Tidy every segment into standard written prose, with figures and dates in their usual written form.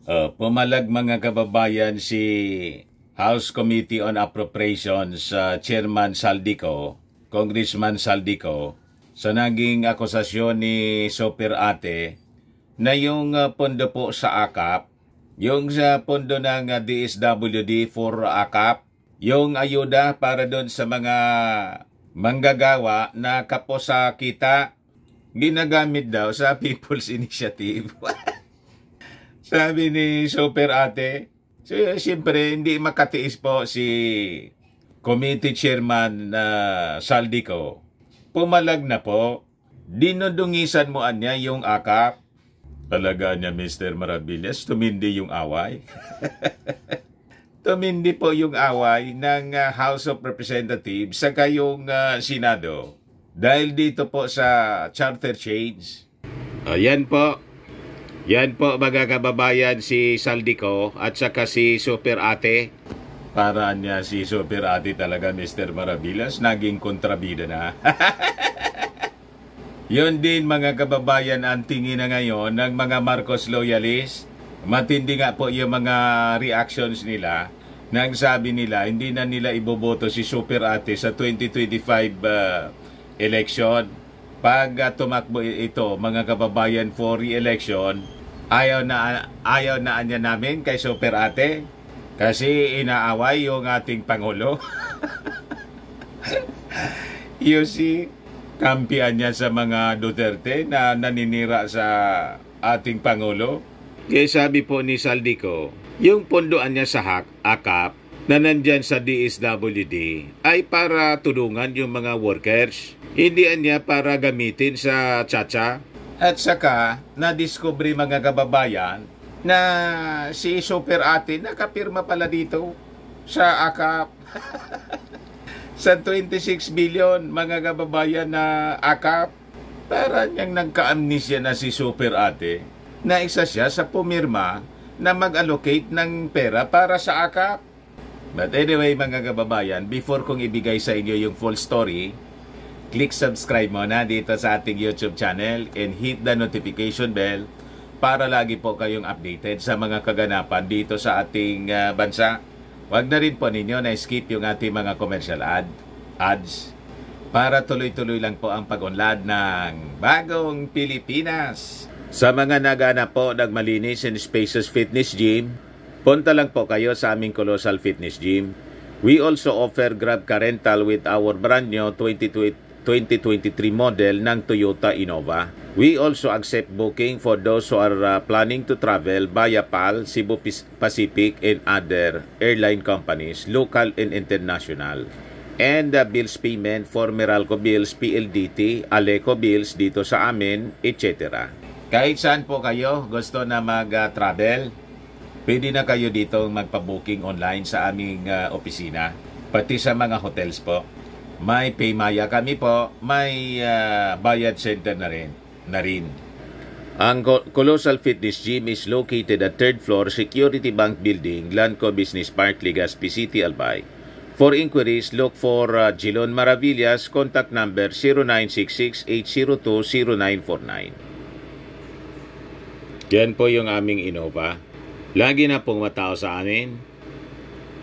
Pumalag mga kababayan si House Committee on Appropriations Chairman Saldico, Congressman Saldico, sa naging akusasyon ni Super Ate na yung pondo po sa AKAP, yung sa pondo ng DSWD for AKAP, yung ayuda para doon sa mga manggagawa na kapos sa kita, ginagamit daw sa People's Initiative. Sabi ni Super Ate, siyempre hindi makatiis po si Committee Chairman Saldico. Pumalag na po. Dinudungisan mo niya yung AKAP. Talaga niya, Mr. Maravillas, tumindi yung away. Tumindi po yung away ng House of Representatives sa kayong Senado. Dahil dito po sa charter change. Yan po. Yan po mga kababayan, si Saldico at saka si Super Ate. Para niya si Super Ate talaga, Mr. Maravillas, naging kontrabida na. Yun din mga kababayan ang tingin na ngayon ng mga Marcos loyalists. Matindi nga po yung mga reactions nila. Nang sabi nila, hindi na nila iboboto si Super Ate sa 2025 election. Pag tumakbo ito mga kababayan for re-election, ayaw na anya namin kay Super Ate kasi inaaway yung ating Pangulo. You see, kampihan niya sa mga Duterte na naninira sa ating Pangulo. Kaya sabi po ni Saldico, yung pondoan niya sa AKAP na nandyan sa DSWD ay para tulungan yung mga workers. Hindi niya para gamitin sa tsa-tsa. At saka, na-discover mga kababayan na si Super Ate nakapirma pala dito sa AKAP. Sa 26 billion mga kababayan na AKAP. Para niyang nagka-amnesia na si Super Ate na isa siya sa pumirma na mag-allocate ng pera para sa AKAP. But anyway mga kababayan, before kong ibigay sa inyo yung full story, click subscribe muna dito sa ating YouTube channel and hit the notification bell para lagi po kayong updated sa mga kaganapan dito sa ating bansa. Huwag na rin po ninyo na skip yung ating mga commercial ads para tuloy-tuloy lang po ang pag-unlad ng bagong Pilipinas. Sa mga nagana po ng malinis and spacious fitness gym, punta lang po kayo sa aming Colossal Fitness Gym. We also offer Grab Car Rental with our brand new 2023 model ng Toyota Innova. We also accept booking for those who are planning to travel via PAL, Cebu Pacific, and other airline companies, local and international. And bills payment for Meralco Bills, PLDT, Aleco Bills dito sa amin, etc. Kahit saan po kayo gusto na mag-travel, pwede na kayo dito magpa-booking online sa aming opisina. Pati sa mga hotels po. May Paymaya kami po, may bayad center na rin. Ang Colossal Fitness Gym is located at 3rd floor Security Bank Building, Lanco Business Park, Legazpi City, Albay. For inquiries, look for Gilon Maravillas, contact number 0966-802-0949. Yan po yung aming Innova. Lagi na pong matao sa amin.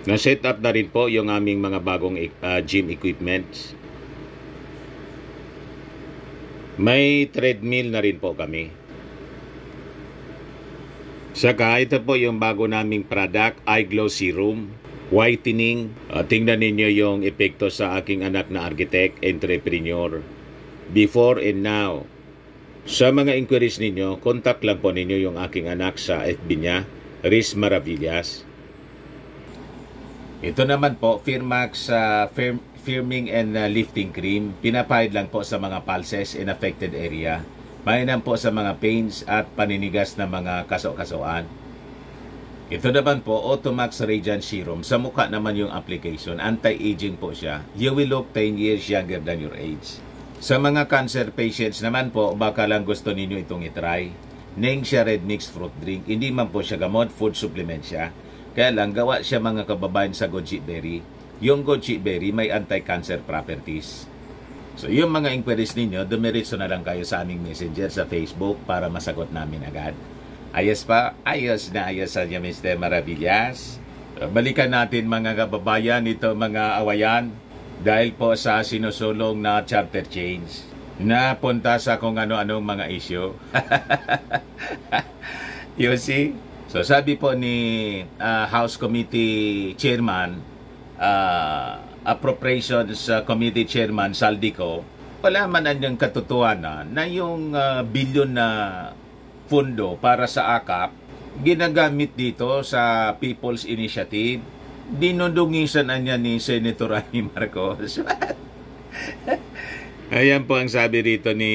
Na-set up na rin po yung aming mga bagong gym equipment. May treadmill na rin po kami. Saka ito po yung bago naming product, Eye Glow Serum, whitening. Tingnan ninyo yung epekto sa aking anak na architect, entrepreneur. Before and now. Sa mga inquiries ninyo, contact lang po ninyo yung aking anak sa FB niya, Riz Maravillas. Ito naman po, Firmax Firming and Lifting Cream. Pinapahid lang po sa mga pulses in affected area. Mainam po sa mga pains at paninigas na mga kaso-kasoan. Ito naman po, Automax Radiant Serum. Sa mukha naman yung application. Anti-aging po siya. You will look 10 years younger than your age. Sa mga cancer patients naman po, baka lang gusto ninyo itong itry. Ning siya red mixed fruit drink. Hindi man po siya gamot, food supplement siya. Kaya lang, gawa siya mga kababayan sa goji berry. Yung goji berry may anti-cancer properties. So, yung mga inquiries ninyo, dumiretso na lang kayo sa aming messenger sa Facebook para masagot namin agad. Ayos pa? Ayos na ayos niya, Mr. Maravillas. Balikan natin mga kababayan ito mga awayan dahil po sa sinusulong na charter change na punta sa kung ano-anong mga issue. You see? So sabi po ni House Committee Chairman, Appropriations Committee Chairman Saldico, wala man anyang katotohanan na yung bilyon na pundo para sa AKAP ginagamit dito sa People's Initiative. Dinudungisan niya ni Senator Amy Marcos. Ayan po ang sabi rito ni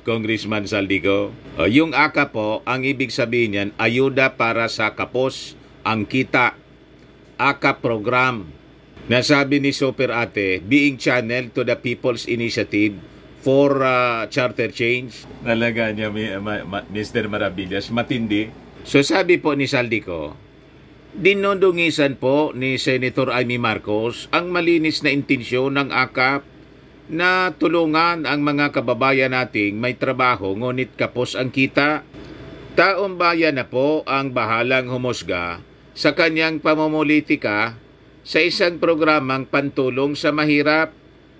Congressman Saldico. Yung AKAP po, ang ibig sabihin niyan, ayuda para sa kapos, ang kita, AKAP program. Nasabi ni Super Ate, being channel to the People's Initiative for charter change. Talaga niya, Mr. Maravillas, matindi. So sabi po ni Saldico, dinudungisan po ni Senator Amy Marcos ang malinis na intensyon ng AKAP na tulungan ang mga kababayan nating may trabaho ngunit kapos ang kita. Taong bayan na po ang bahalang humusga sa kanyang pamumulitika sa isang programang pantulong sa mahirap.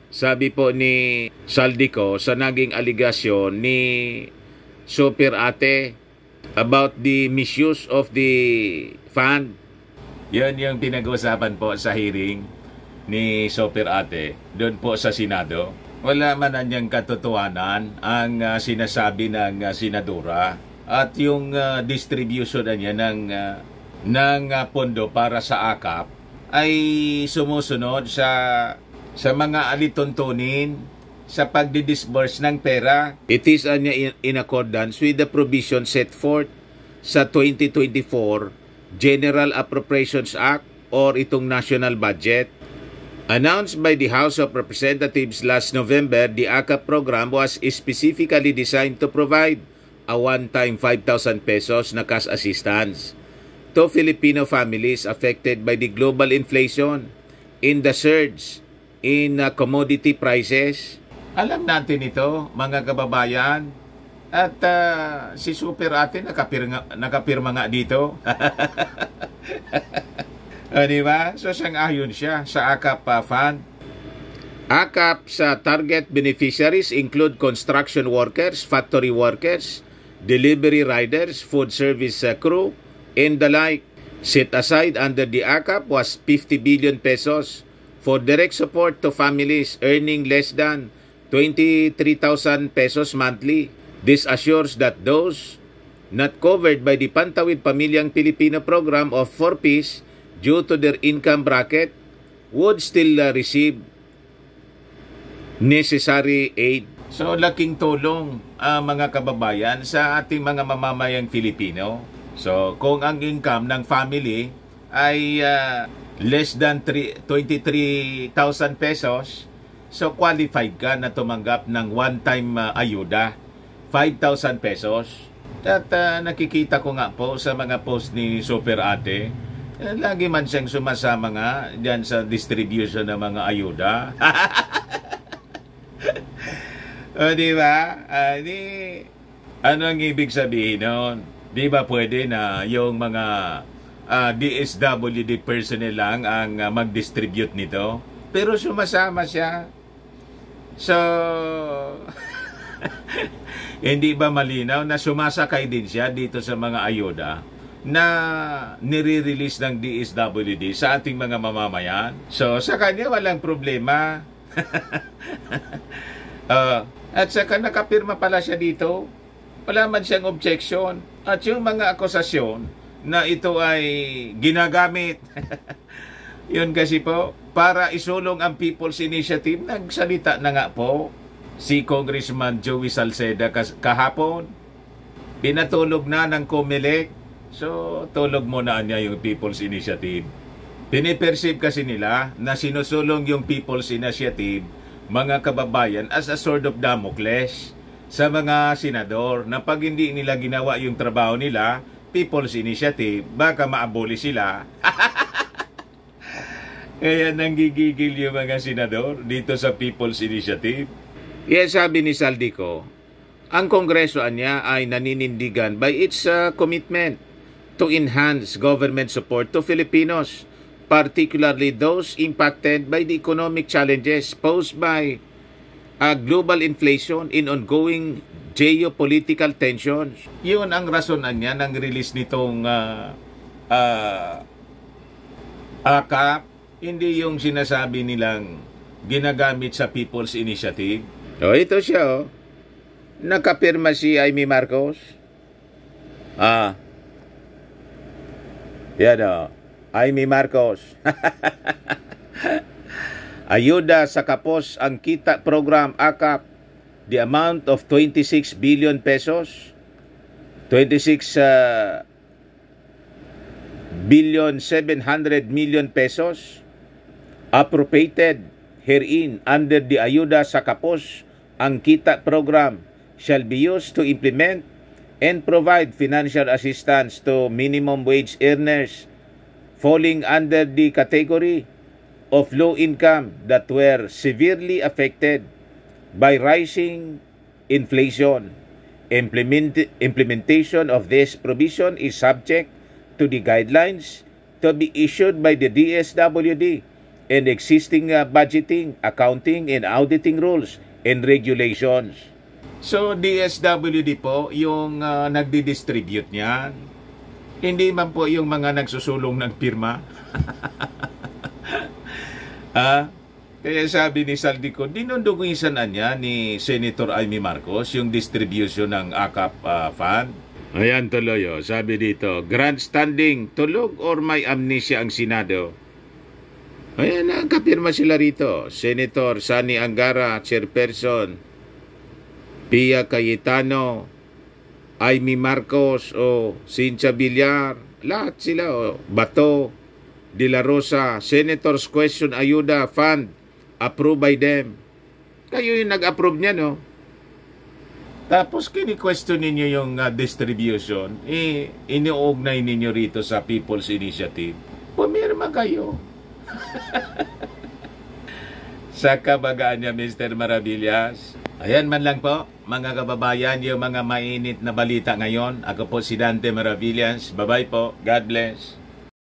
Sabi po ni Saldico sa naging aligasyon ni Super Ate about the misuse of the fund. Yan yung pinag-usapan po sa hearing ni Super Ate doon po sa Senado. Wala man anyang katotohanan ang sinasabi ng senadora at yung distribution niya ng pondo para sa AKAP ay sumusunod sa mga alituntunin sa pagdidisburse ng pera. It is in accordance with the provision set forth sa 2024 General Appropriations Act or itong national budget. Announced by the House of Representatives last November, the AKAP program was specifically designed to provide a one-time 5,000 pesos na cash assistance to Filipino families affected by the global inflation in the surge in commodity prices. Alam natin ito, mga kababayan. At si Super Ate nakapirma nga dito. Diba? So sang-ayon siya sa AKAP fund. AKAP sa target beneficiaries include construction workers, factory workers, delivery riders, food service crew, and the like. Set aside under the AKAP was 50 billion pesos for direct support to families earning less than 23,000 pesos monthly. This assures that those not covered by the Pantawid Pamilyang Pilipino program of 4Ps due to their income bracket would still receive necessary aid. So laking tulong mga kababayan sa ating mga mamamayang Filipino. So kung ang income ng family ay less than 23,000 pesos, so qualified ka na tumanggap ng one-time ayuda, 5,000 pesos. At nakikita ko nga po sa mga post ni Super Ate, lagi man siyang sumasama nga dyan sa distribution ng mga ayuda. O diba? Ano ang ibig sabihin nun? Di ba pwede na yung mga DSWD personnel lang ang mag-distribute nito? Pero sumasama siya. So, hindi ba malinaw na sumasakay din siya dito sa mga ayuda na nire-release ng DSWD sa ating mga mamamayan? So, sa kanya walang problema. At saka nakapirma pala siya dito. Wala man siyang objection. At yung mga akusasyon na ito ay ginagamit, yun kasi po, para isulong ang People's Initiative, nagsalita na nga po si Congressman Joey Salceda kahapon. Pinatulog na ng COMELEC. So, tulog mo na niya yung People's Initiative. Piniperceive kasi nila na sinusulong yung People's Initiative, mga kababayan, as a sword of Damocles sa mga senador na pag hindi nila ginawa yung trabaho nila, People's Initiative, baka maaboli sila. Kaya nanggigigil yung mga senador dito sa People's Initiative. Yes, sabi ni Saldico, Ang Kongreso niya ay naninindigan by its commitment to enhance government support to Filipinos, particularly those impacted by the economic challenges posed by global inflation in ongoing geopolitical tensions. Yun ang rason niya ng release nitong AKAP, hindi yung sinasabi nilang ginagamit sa People's Initiative. Ito siya, nakapirma si Amy Marcos. Yan Amy Marcos. Ayuda sa kapos ang kita program AKAP, the amount of 26 billion pesos, 26 billion 700 million pesos appropriated herein under the Ayuda sa kapos ang kita program shall be used to implement and provide financial assistance to minimum wage earners falling under the category of low income that were severely affected by rising inflation. Implementation of this provision is subject to the guidelines to be issued by the DSWD and existing budgeting, accounting, and auditing rules and regulations. So, DSWD po yung nagdi-distribute niyan. Hindi man po yung mga nagsusulong ng pirma. Kaya sabi ni Saldico, dinundugisan na niya ni Senator Amy Marcos yung distribution ng AKAP fund. Ayan tuloy, sabi dito, grandstanding, tulog or may amnesia ang Senado? Ayan, nakapirma sila rito. Senator Sani Angara, Chairperson, Pia Cayetano, Amy Marcos, Cynthia Villar, lahat sila, Bato, De La Rosa, Senator's Question Ayuda Fund, approved by them. Kayo yung nag-approve niya, no? Tapos kini-question ninyo yung distribution, iniuugnay ninyo rito sa People's Initiative. Pumirma kayo. Sa kabagaan niya, Mr. Maravillas. Ayan man lang po, mga kababayan, yung mga mainit na balita ngayon. Ako po si Dante Maravillas. Bye-bye po. God bless.